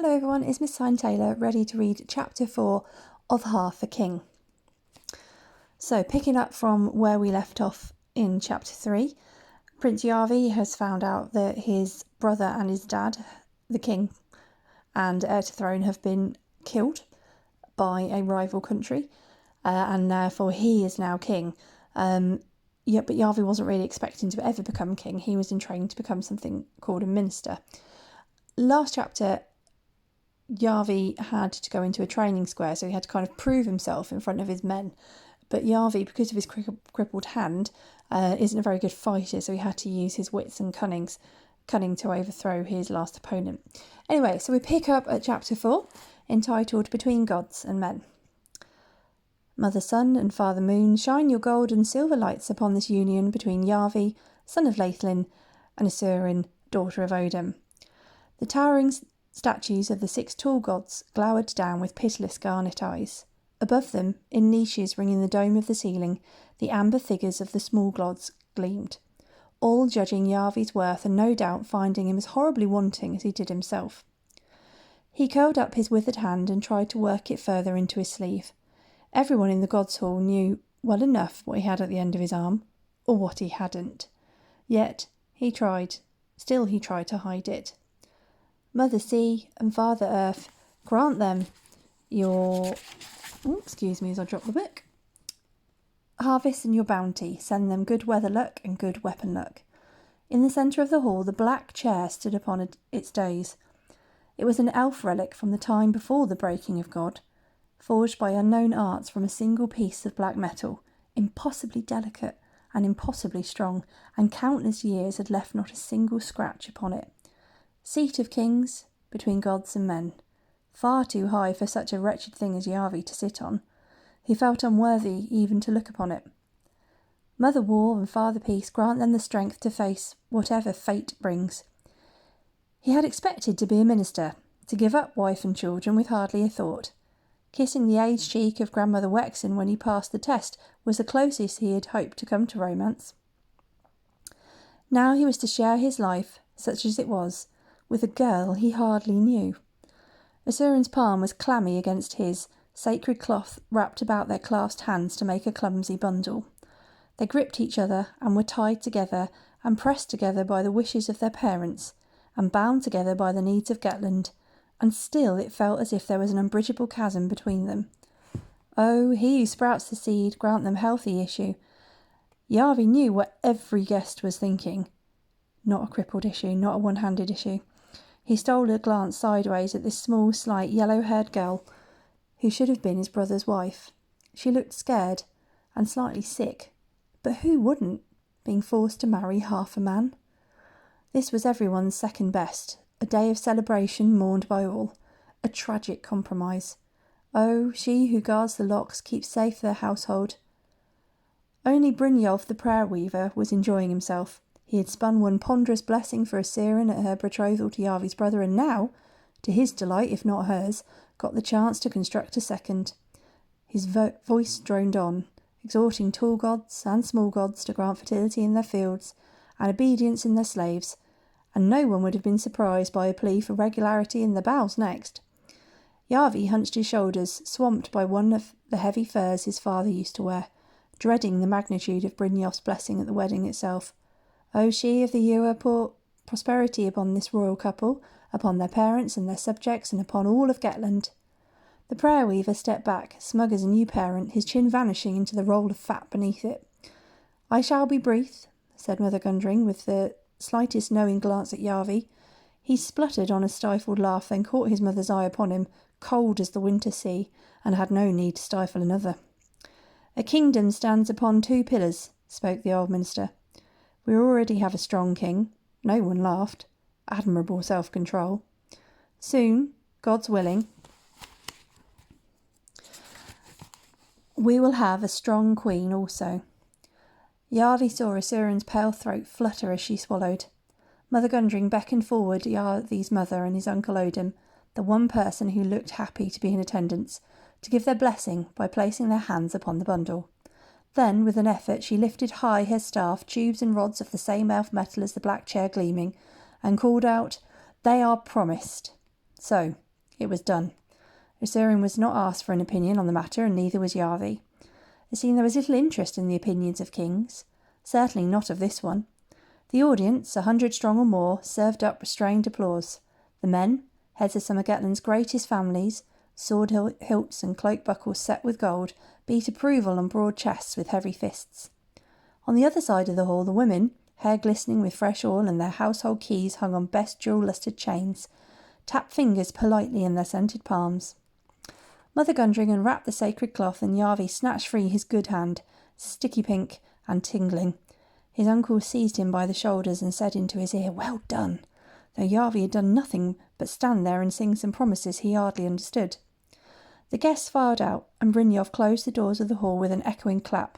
Hello everyone, it's Miss Hinde-Taylor ready to read chapter 4 of Half a King. So picking up from where we left off in chapter 3, Prince Yarvi has found out that his brother and his dad, the king and heir to the throne, have been killed by a rival country and therefore he is now king. But Yarvi wasn't really expecting to ever become king. He was in training to become something called a minister. Last chapter, Yarvi had to go into a training square, so he had to kind of prove himself in front of his men. But Yarvi, because of his crippled hand, isn't a very good fighter, so he had to use his wits and cunning to overthrow his last opponent. Anyway, so we pick up at chapter 4, entitled Between Gods and Men. Mother Sun and Father Moon, shine your gold and silver lights upon this union between Yarvi, son of Laithlin, and Isurin, daughter of Odin. The towering statues of the 6 tall gods glowered down with pitiless garnet eyes. Above them, in niches ringing the dome of the ceiling, the amber figures of the small gods gleamed, all judging Yarvi's worth and no doubt finding him as horribly wanting as he did himself. He curled up his withered hand and tried to work it further into his sleeve. Everyone in the gods' hall knew well enough what he had at the end of his arm, or what he hadn't. Yet he tried to hide it. Mother Sea and Father Earth, grant them your... excuse me as I drop the book. Harvest and your bounty, send them good weather luck and good weapon luck. In the centre of the hall, the black chair stood upon its days. It was an elf relic from the time before the breaking of God, forged by unknown arts from a single piece of black metal, impossibly delicate and impossibly strong, and countless years had left not a single scratch upon it. Seat of kings, between gods and men, far too high for such a wretched thing as Yarvi to sit on. He felt unworthy even to look upon it. Mother War and Father Peace, grant them the strength to face whatever fate brings. He had expected to be a minister, to give up wife and children with hardly a thought. Kissing the aged cheek of Grandmother Wexen when he passed the test was the closest he had hoped to come to romance. Now he was to share his life, such as it was, with a girl he hardly knew. Isurin's palm was clammy against his, sacred cloth wrapped about their clasped hands to make a clumsy bundle. They gripped each other and were tied together and pressed together by the wishes of their parents and bound together by the needs of Getland, and still it felt as if there was an unbridgeable chasm between them. Oh, he who sprouts the seed, grant them healthy issue. Yarvi knew what every guest was thinking. Not a crippled issue, not a one-handed issue. He stole a glance sideways at this small, slight, yellow-haired girl who should have been his brother's wife. She looked scared and slightly sick, but who wouldn't, being forced to marry half a man? This was everyone's second best, a day of celebration mourned by all, a tragic compromise. Oh, she who guards the locks keeps safe their household. Only Brynjolf the prayer weaver was enjoying himself. He had spun one ponderous blessing for Isurin at her betrothal to Yarvi's brother, and now, to his delight if not hers, got the chance to construct a second. His voice droned on, exhorting tall gods and small gods to grant fertility in their fields and obedience in their slaves, and no one would have been surprised by a plea for regularity in the boughs next. Yarvi hunched his shoulders, swamped by one of the heavy furs his father used to wear, dreading the magnitude of Brynjolf's blessing at the wedding itself. Oh, she of the Ewer, pour prosperity upon this royal couple, upon their parents and their subjects, and upon all of Getland. The prayer weaver stepped back, smug as a new parent, his chin vanishing into the roll of fat beneath it. I shall be brief, said Mother Gundring, with the slightest knowing glance at Yarvi. He spluttered on a stifled laugh, then caught his mother's eye upon him, cold as the winter sea, and had no need to stifle another. A kingdom stands upon 2 pillars, spoke the old minister. We already have a strong king. No one laughed. Admirable self-control. Soon, God's willing, we will have a strong queen also. Yarvi saw Isurin's pale throat flutter as she swallowed. Mother Gundring beckoned forward Yarvi's mother and his uncle Odin, the one person who looked happy to be in attendance, to give their blessing by placing their hands upon the bundle. Then, with an effort, she lifted high her staff, tubes and rods of the same elf metal as the black chair gleaming, and called out, They are promised. So, It was done. Usurin was not asked for an opinion on the matter, and neither was Yarvi. It seemed there was little interest in the opinions of kings, certainly not of this one. The audience, 100 strong or more, served up restrained applause. The men, heads of some of Getland's greatest families, sword hilts and cloak buckles set with gold, beat approval on broad chests with heavy fists. On the other side of the hall, the women, hair glistening with fresh oil and their household keys hung on best jewel-lusted chains, tapped fingers politely in their scented palms. Mother Gundring unwrapped the sacred cloth, and Yarvi snatched free his good hand, sticky pink and tingling. His uncle seized him by the shoulders and said into his ear, "Well done," though Yarvi had done nothing but stand there and sing some promises he hardly understood. The guests filed out, and Brynjolf closed the doors of the hall with an echoing clap,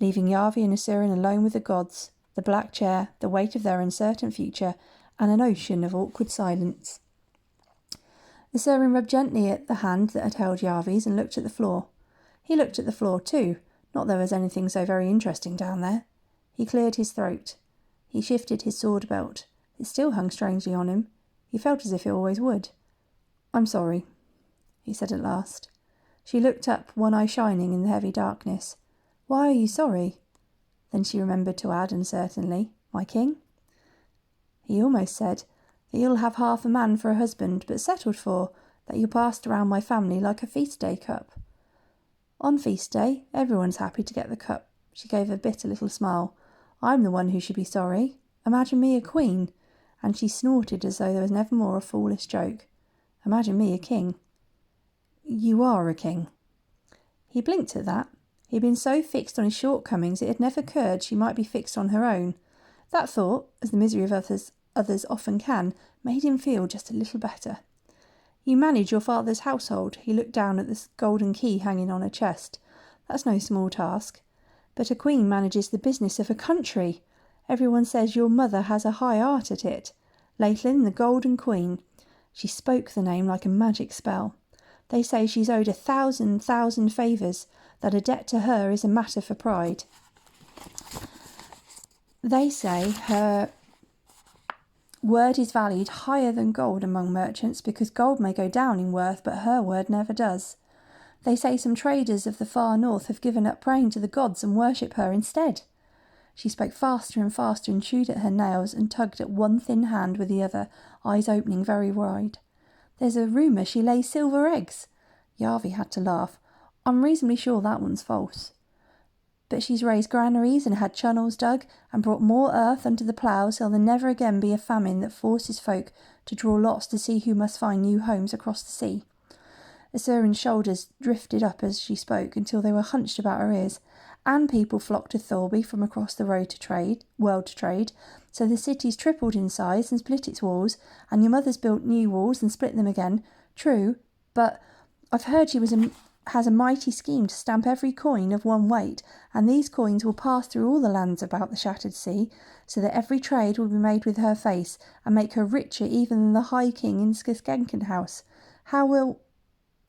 leaving Yarvi and Usurin alone with the gods, the black chair, the weight of their uncertain future, and an ocean of awkward silence. Usurin rubbed gently at the hand that had held Yarvi's and looked at the floor. He looked at the floor too, not that there was anything so very interesting down there. He cleared his throat. He shifted his sword belt. It still hung strangely on him. He felt as if it always would. "I'm sorry," he said at last. She looked up, one eye shining in the heavy darkness. "Why are you sorry?" Then she remembered to add uncertainly, "My king?" He almost said, "That you'll have half a man for a husband, but settled for, that you're passed around my family like a feast day cup." "On feast day, everyone's happy to get the cup." She gave a bitter little smile. "I'm the one who should be sorry. Imagine me a queen." And she snorted as though there was never more a foolish joke. "Imagine me a king." "You are a king." He blinked at that. He had been so fixed on his shortcomings it had never occurred she might be fixed on her own. That thought, as the misery of others often can, made him feel just a little better. "You manage your father's household." He looked down at the golden key hanging on her chest. "That's no small task. But a queen manages the business of a country. Everyone says your mother has a high art at it. Laitlin, the Golden Queen." She spoke the name like a magic spell. "They say she's owed 1,000 favours, that a debt to her is a matter for pride. They say her word is valued higher than gold among merchants, because gold may go down in worth, but her word never does. They say some traders of the far north have given up praying to the gods and worship her instead." She spoke faster and faster and chewed at her nails and tugged at one thin hand with the other, eyes opening very wide. "There's a rumour she lays silver eggs." Yarvi had to laugh. "I'm reasonably sure that one's false. But she's raised granaries and had channels dug and brought more earth under the plough, so there'll never again be a famine that forces folk to draw lots to see who must find new homes across the sea." Usurin's shoulders drifted up as she spoke until they were hunched about her ears. "And people flocked to Thorby from across the world to trade, so the city's tripled in size and split its walls, and your mother's built new walls and split them again. True, but I've heard she has a mighty scheme to stamp every coin of one weight, and these coins will pass through all the lands about the shattered sea, so that every trade will be made with her face, and make her richer even than the High King in Skenkenhouse. How will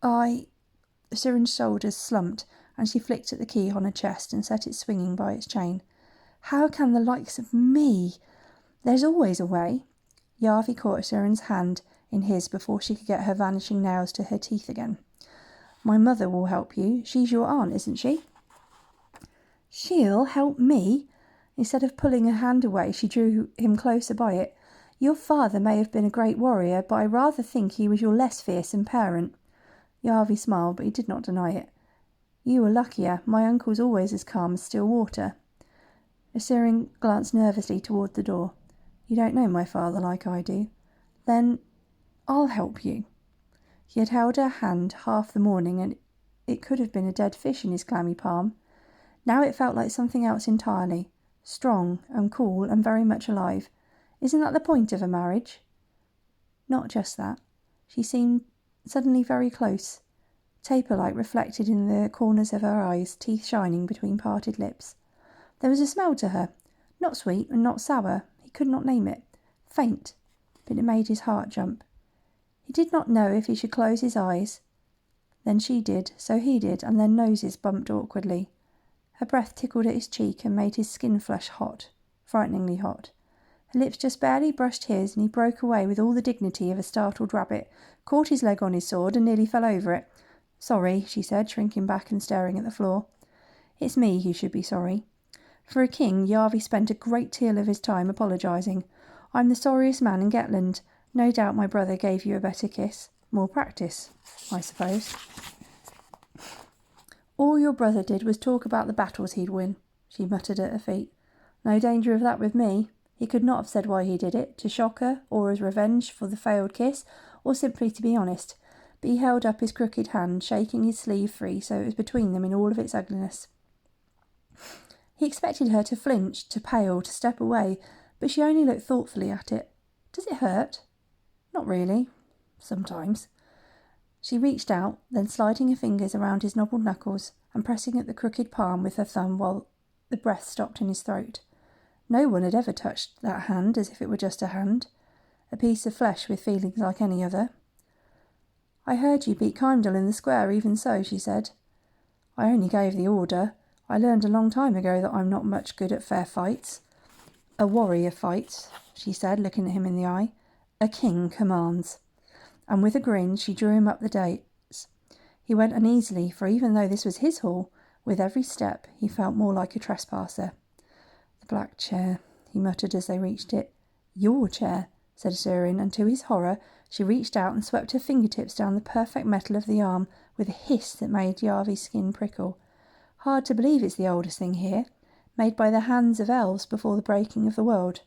I—" Usurin's shoulders slumped, and she flicked at the key on her chest and set it swinging by its chain. "How can the likes of me—" "There's always a way." Yarvi caught Usurin's hand in his before she could get her vanishing nails to her teeth again. "My mother will help you. She's your aunt, isn't she?" "She'll help me?" Instead of pulling her hand away, she drew him closer by it. "Your father may have been a great warrior, but I rather think he was your less fearsome parent." Yarvi smiled, but he did not deny it. "You were luckier. My uncle's always as calm as still water." Usurin glanced nervously toward the door. "You don't know my father like I do." "Then I'll help you." He had held her hand half the morning, and it could have been a dead fish in his clammy palm. Now it felt like something else entirely, strong and cool and very much alive. Isn't that the point of a marriage? Not just that. She seemed suddenly very close, taper-like reflected in the corners of her eyes, teeth shining between parted lips. There was a smell to her, not sweet and not sour. He could not name it. Faint, but it made his heart jump. He did not know if he should close his eyes. Then she did, so he did, and their noses bumped awkwardly. Her breath tickled at his cheek and made his skin flush hot, frighteningly hot. Her lips just barely brushed his, and he broke away with all the dignity of a startled rabbit, caught his leg on his sword, and nearly fell over it. "Sorry," she said, shrinking back and staring at the floor. "It's me who should be sorry." For a king, Yarvi spent a great deal of his time apologising. "I'm the sorriest man in Getland. No doubt my brother gave you a better kiss. More practice, I suppose." "All your brother did was talk about the battles he'd win," she muttered at her feet. "No danger of that with me. He could not have said why he did it, to shock her, or as revenge for the failed kiss, or simply to be honest. But he held up his crooked hand, shaking his sleeve free so it was between them in all of its ugliness. He expected her to flinch, to pale, to step away, but she only looked thoughtfully at it. "Does it hurt?" "Not really. Sometimes." She reached out, then sliding her fingers around his knobbled knuckles and pressing at the crooked palm with her thumb while the breath stopped in his throat. No one had ever touched that hand as if it were just a hand, a piece of flesh with feelings like any other. "I heard you beat Keimdall in the square, even so," she said. "I only gave the order. I learned a long time ago that I'm not much good at fair fights." "A warrior fights," she said, looking at him in the eye. "A king commands." And with a grin she drew him up the dates. He went uneasily, for even though this was his hall, with every step he felt more like a trespasser. "The black chair," he muttered as they reached it. "Your chair," said Surin, and to his horror she reached out and swept her fingertips down the perfect metal of the arm with a hiss that made Yarvi's skin prickle. "Hard to believe it's the oldest thing here, made by the hands of elves before the breaking of the world."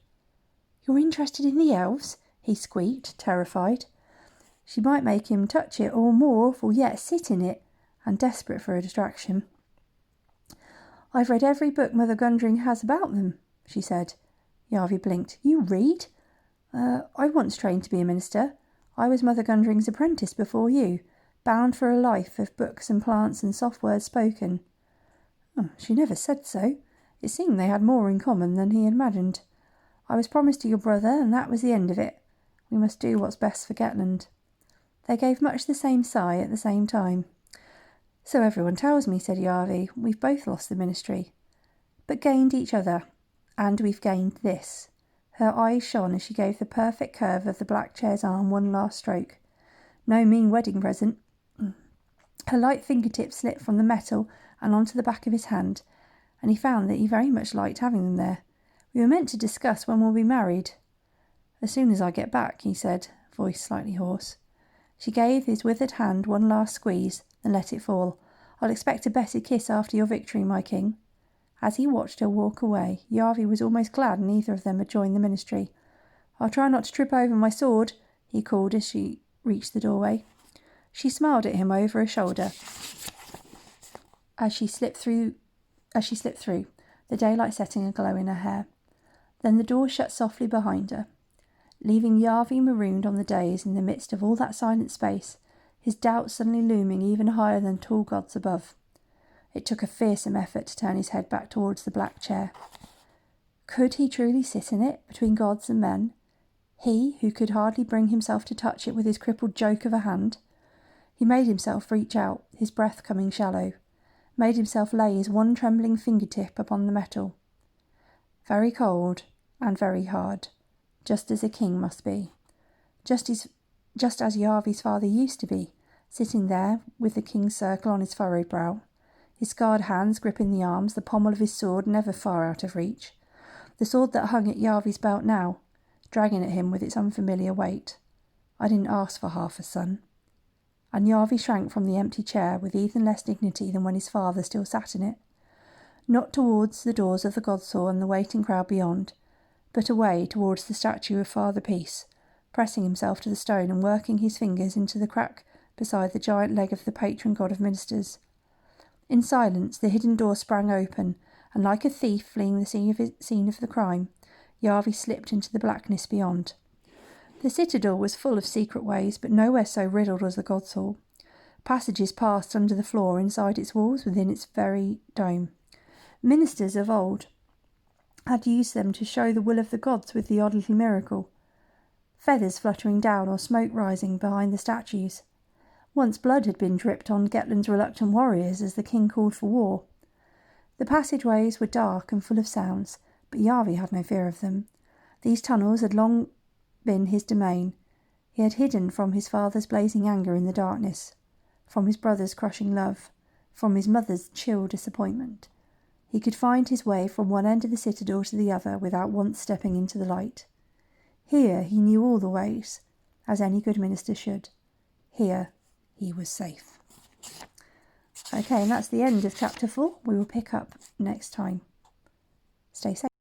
"You're interested in the elves?" he squeaked, terrified. She might make him touch it, or more awful yet, sit in it, and desperate for a distraction. "I've read every book Mother Gundring has about them," she said. Yarvi blinked. "You read?" I once trained to be a minister. I was Mother Gundring's apprentice before you, bound for a life of books and plants and soft words spoken." Oh, she never said so. It seemed they had more in common than he had imagined. "I was promised to your brother, and that was the end of it. We must do what's best for Getland." They gave much the same sigh at the same time. "So everyone tells me," said Yarvi. "We've both lost the ministry, but gained each other. And we've gained this." Her eyes shone as she gave the perfect curve of the black chair's arm one last stroke. "No mean wedding present." Her light fingertips slipped from the metal and onto the back of his hand, and he found that he very much liked having them there. "We were meant to discuss when we'll be married." "As soon as I get back," he said, voice slightly hoarse. She gave his withered hand one last squeeze, then let it fall. "I'll expect a better kiss after your victory, my king." As he watched her walk away, Yarvi was almost glad neither of them had joined the ministry. "I'll try not to trip over my sword," he called as she reached the doorway. She smiled at him over her shoulder as she slipped through, the daylight setting a glow in her hair. Then the door shut softly behind her, leaving Yarvi marooned on the days in the midst of all that silent space, his doubts suddenly looming even higher than tall gods above. It took a fearsome effort to turn his head back towards the black chair. Could he truly sit in it, between gods and men? He, who could hardly bring himself to touch it with his crippled joke of a hand? He made himself reach out, his breath coming shallow, made himself lay his one trembling fingertip upon the metal. Very cold and very hard, just as a king must be. Just as Yarvi's father used to be, sitting there with the king's circle on his furrowed brow, his scarred hands gripping the arms, the pommel of his sword never far out of reach. The sword that hung at Yarvi's belt now, dragging at him with its unfamiliar weight. "I didn't ask for half a son." And Yarvi shrank from the empty chair with even less dignity than when his father still sat in it. Not towards the doors of the God's Hall and the waiting crowd beyond, but away towards the statue of Father Peace, pressing himself to the stone and working his fingers into the crack beside the giant leg of the patron god of ministers. In silence, the hidden door sprang open, and like a thief fleeing the scene of the crime, Yarvi slipped into the blackness beyond. The citadel was full of secret ways, but nowhere so riddled as the God's Hall. Passages passed under the floor, inside its walls, within its very dome. Ministers of old had used them to show the will of the gods with the odd little miracle. Feathers fluttering down or smoke rising behind the statues. Once blood had been dripped on Getland's reluctant warriors as the king called for war. The passageways were dark and full of sounds, but Yarvi had no fear of them. These tunnels had long been his domain. He had hidden from his father's blazing anger in the darkness, from his brother's crushing love, from his mother's chill disappointment. He could find his way from one end of the citadel to the other without once stepping into the light. Here he knew all the ways, as any good minister should. Here he was safe. Okay, and that's the end of chapter 4. We will pick up next time. Stay safe.